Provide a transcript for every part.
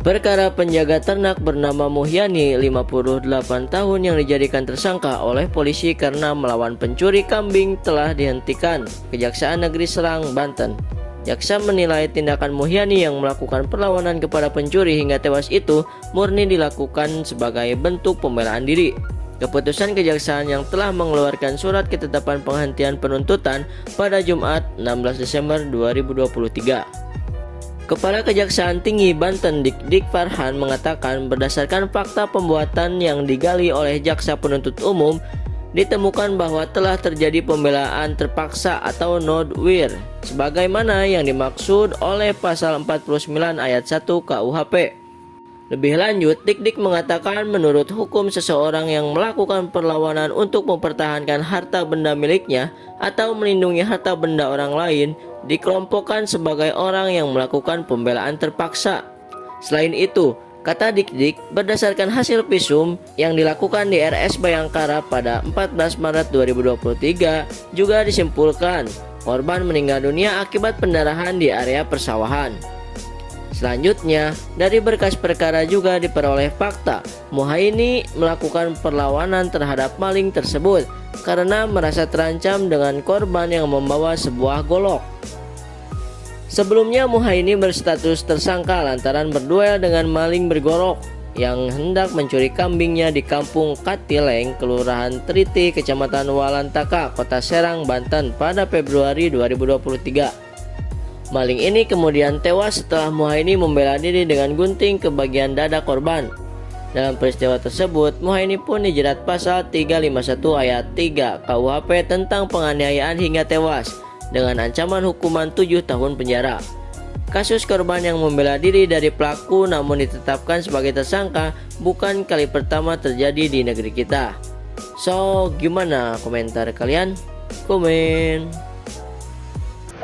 Perkara penjaga ternak bernama Muhyani, 58 tahun yang dijadikan tersangka oleh polisi karena melawan pencuri kambing telah dihentikan Kejaksaan Negeri Serang, Banten. Jaksa menilai tindakan Muhyani yang melakukan perlawanan kepada pencuri hingga tewas itu murni dilakukan sebagai bentuk pembelaan diri. Keputusan kejaksaan yang telah mengeluarkan surat ketetapan penghentian penuntutan pada Jumat 16 Desember 2023. Kepala Kejaksaan Tinggi Banten Dik Farhan mengatakan berdasarkan fakta pembuatan yang digali oleh Jaksa Penuntut Umum, ditemukan bahwa telah terjadi pembelaan terpaksa atau nodwir sebagaimana yang dimaksud oleh pasal 49 ayat 1 KUHP. Lebih lanjut, Dik mengatakan menurut hukum seseorang yang melakukan perlawanan untuk mempertahankan harta benda miliknya atau melindungi harta benda orang lain dikelompokkan sebagai orang yang melakukan pembelaan terpaksa. Selain itu, kata Dik, berdasarkan hasil visum yang dilakukan di RS Bayangkara pada 14 Maret 2023 juga disimpulkan korban meninggal dunia akibat pendarahan di area persawahan. Selanjutnya, dari berkas perkara juga diperoleh fakta Muhyani melakukan perlawanan terhadap maling tersebut karena merasa terancam dengan korban yang membawa sebuah golok. Sebelumnya Muhyani berstatus tersangka lantaran berduel dengan maling bergolok yang hendak mencuri kambingnya di Kampung Katileng, Kelurahan Triti, Kecamatan Walantaka, Kota Serang, Banten pada Februari 2023. Maling ini kemudian tewas setelah Muhyani membela diri dengan gunting ke bagian dada korban. Dalam peristiwa tersebut, Muhyani pun dijerat pasal 351 ayat 3 KUHP tentang penganiayaan hingga tewas dengan ancaman hukuman 7 tahun penjara. Kasus korban yang membela diri dari pelaku namun ditetapkan sebagai tersangka bukan kali pertama terjadi di negeri kita. So, gimana komentar kalian? Komen.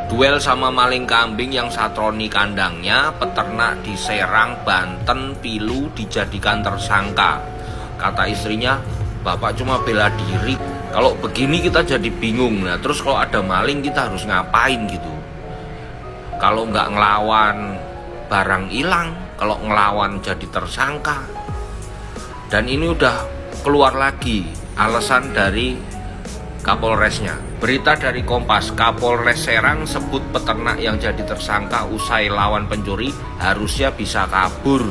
Duel sama maling kambing yang satroni kandangnya, peternak di Serang, Banten, pilu dijadikan tersangka. Kata istrinya, bapak cuma bela diri. Kalau begini kita jadi bingung. Nah, terus kalau ada maling kita harus ngapain gitu? Kalau nggak ngelawan barang hilang, kalau ngelawan jadi tersangka. Dan ini udah keluar lagi alasan dari Kapolresnya. Berita dari Kompas, Kapolres Serang sebut peternak yang jadi tersangka usai lawan pencuri harusnya bisa kabur.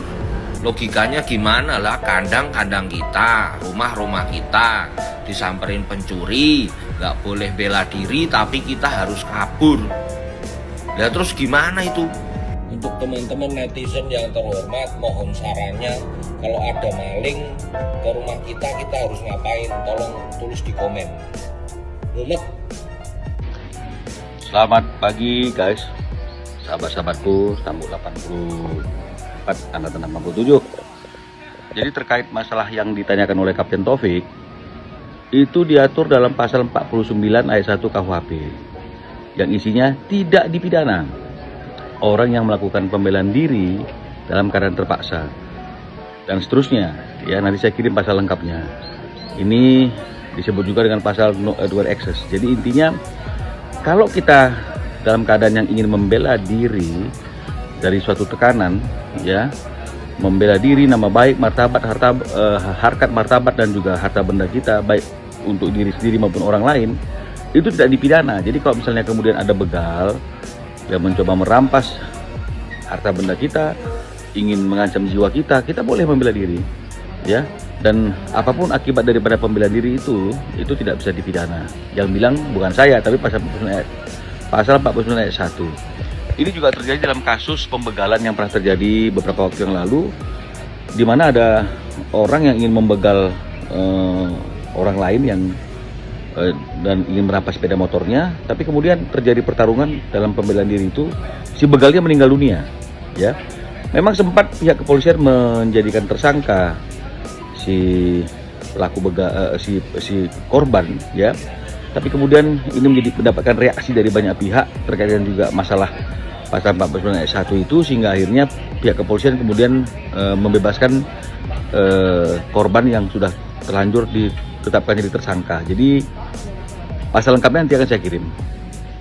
Logikanya gimana lah, kandang-kandang kita, rumah-rumah kita disamperin pencuri, nggak boleh bela diri tapi kita harus kabur. Nah terus gimana itu? Untuk teman-teman netizen yang terhormat, mohon sarannya kalau ada maling ke rumah kita harus ngapain? Tolong tulis di komen. Selamat pagi guys, sahabat-sahabatku, Tambuk 84 Angkatan 67. Jadi terkait masalah yang ditanyakan oleh Kapten Taufik, itu diatur dalam pasal 49 ayat 1 KUHP yang isinya tidak dipidana orang yang melakukan pembelaan diri dalam keadaan terpaksa dan seterusnya. Ya, nanti saya kirim pasal lengkapnya. Ini disebut juga dengan pasal no adverse access. Jadi intinya kalau kita dalam keadaan yang ingin membela diri dari suatu tekanan, ya, membela diri nama baik, martabat, harkat martabat dan juga harta benda kita baik untuk diri sendiri maupun orang lain, itu tidak dipidana. Jadi kalau misalnya kemudian ada begal yang mencoba merampas harta benda kita, ingin mengancam jiwa kita, kita boleh membela diri, ya. Dan apapun akibat daripada pembelaan diri itu tidak bisa dipidana. Yang bilang bukan saya, tapi pasal 49 ayat 1. Ini juga terjadi dalam kasus pembegalan yang pernah terjadi beberapa waktu yang lalu, di mana ada orang yang ingin membegal orang lain yang dan ingin merampas sepeda motornya, tapi kemudian terjadi pertarungan dalam pembelaan diri itu, si begalnya meninggal dunia. Ya, memang sempat pihak kepolisian menjadikan tersangka si pelaku si korban, ya, tapi kemudian ini mendapatkan reaksi dari banyak pihak terkait dengan juga masalah pasal 49 ayat 1 itu, sehingga akhirnya pihak kepolisian kemudian membebaskan korban yang sudah terlanjur ditetapkan jadi tersangka. Jadi pasal lengkapnya nanti akan saya kirim,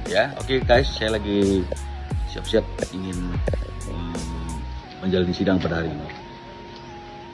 ya. Oke guys, saya lagi siap-siap ingin menjalani sidang pada hari ini.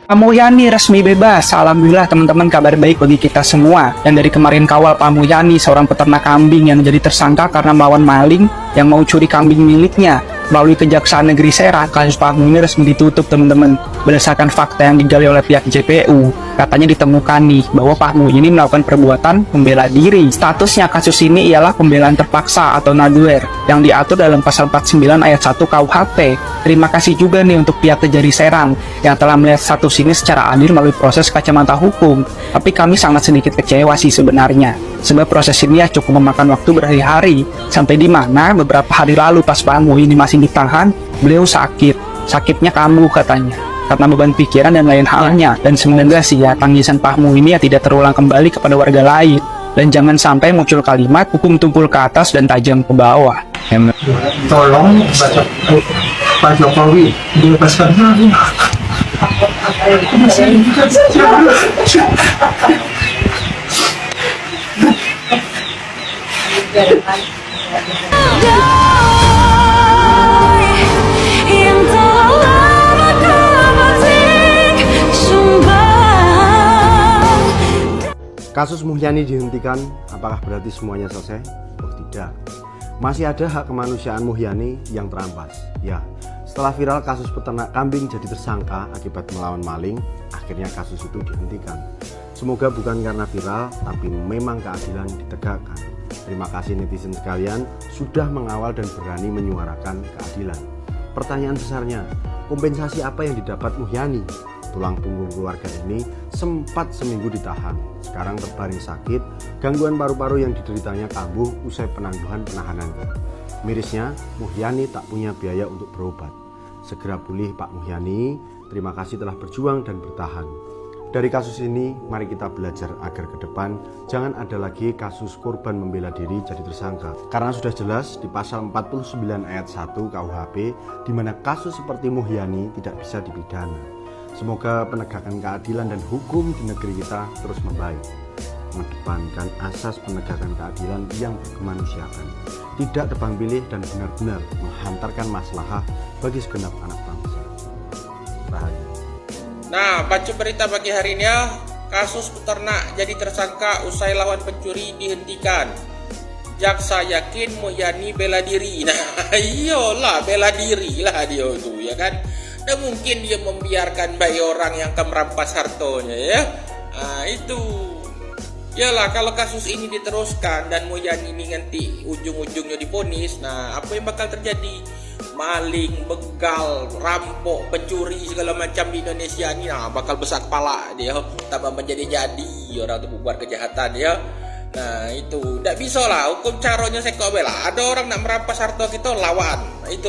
Pak Mulyani resmi bebas. Alhamdulillah teman-teman, kabar baik bagi kita semua. Yang dari kemarin kawal Pak Mulyani, seorang peternak kambing yang menjadi tersangka karena melawan maling yang mau curi kambing miliknya. Melalui Kejaksaan Negeri Serang, kasus Pak Mulyani resmi ditutup teman-teman. Berdasarkan fakta yang digali oleh pihak JPU, katanya ditemukan nih bahwa Pak Mulyani melakukan perbuatan membela diri. Statusnya kasus ini ialah pembelaan terpaksa atau naduer yang diatur dalam pasal 49 ayat 1 KUHP. Terima kasih juga nih untuk pihak Kejari Serang yang telah melihat status ini secara adil melalui proses kacamata hukum. Tapi kami sangat sedikit kecewa sih sebenarnya, sebab proses ini ya cukup memakan waktu berhari-hari, sampai di mana beberapa hari lalu pas Pak Mulyani masih ditahan, beliau sakitnya kambuh katanya, karena beban pikiran dan lain halnya. Dan semoga sih ya tangisan Pak Mulyani ya tidak terulang kembali kepada warga lain, dan jangan sampai muncul kalimat hukum tumpul ke atas dan tajam ke bawah. Tolong baca Pak Jokowi bebaskan saya. Kasus Mulyani dihentikan, apakah berarti semuanya selesai? Oh tidak. Masih ada hak kemanusiaan Mulyani yang terampas. Ya, setelah viral kasus peternak kambing jadi tersangka akibat melawan maling, akhirnya kasus itu dihentikan. Semoga bukan karena viral, tapi memang keadilan ditegakkan. Terima kasih netizen sekalian sudah mengawal dan berani menyuarakan keadilan. Pertanyaan besarnya, kompensasi apa yang didapat Mulyani? Tulang punggung keluarga ini sempat seminggu ditahan, sekarang terbaring sakit, gangguan paru-paru yang dideritanya kambuh usai penangguhan penahanannya. Mirisnya, Mulyani tak punya biaya untuk berobat. Segera pulih Pak Mulyani, terima kasih telah berjuang dan bertahan. Dari kasus ini, mari kita belajar agar ke depan jangan ada lagi kasus korban membela diri jadi tersangka. Karena sudah jelas di pasal 49 ayat 1 KUHP, di mana kasus seperti Mulyani tidak bisa dipidana. Semoga penegakan keadilan dan hukum di negeri kita terus membaik, mengedepankan asas penegakan keadilan yang berkemanusiaan, tidak tebang pilih dan benar-benar menghantarkan maslahah bagi segenap anak bangsa. Rahayu. Nah, baca berita pagi hari ini ya. Kasus peternak jadi tersangka usai lawan pencuri dihentikan. Jaksa yakin Mulyani bela diri. Nah, iyalah bela diri lah dia itu, ya kan? Dan mungkin dia membiarkan bayi orang yang akan merampas hartonya ya. Nah, itu. Yalah, kalau kasus ini diteruskan dan Mulyani ini nanti ujung-ujungnya divonis, nah apa yang bakal terjadi? Maling, begal, rampok, pencuri segala macam di Indonesia ini, nah bakal besar kepala dia, tambah menjadi-jadi orang itu buat kejahatan ya. Nah itu, tidak bisa lah hukum caranya saya kok bela. Ada orang nak merampas harta kita lawan, itu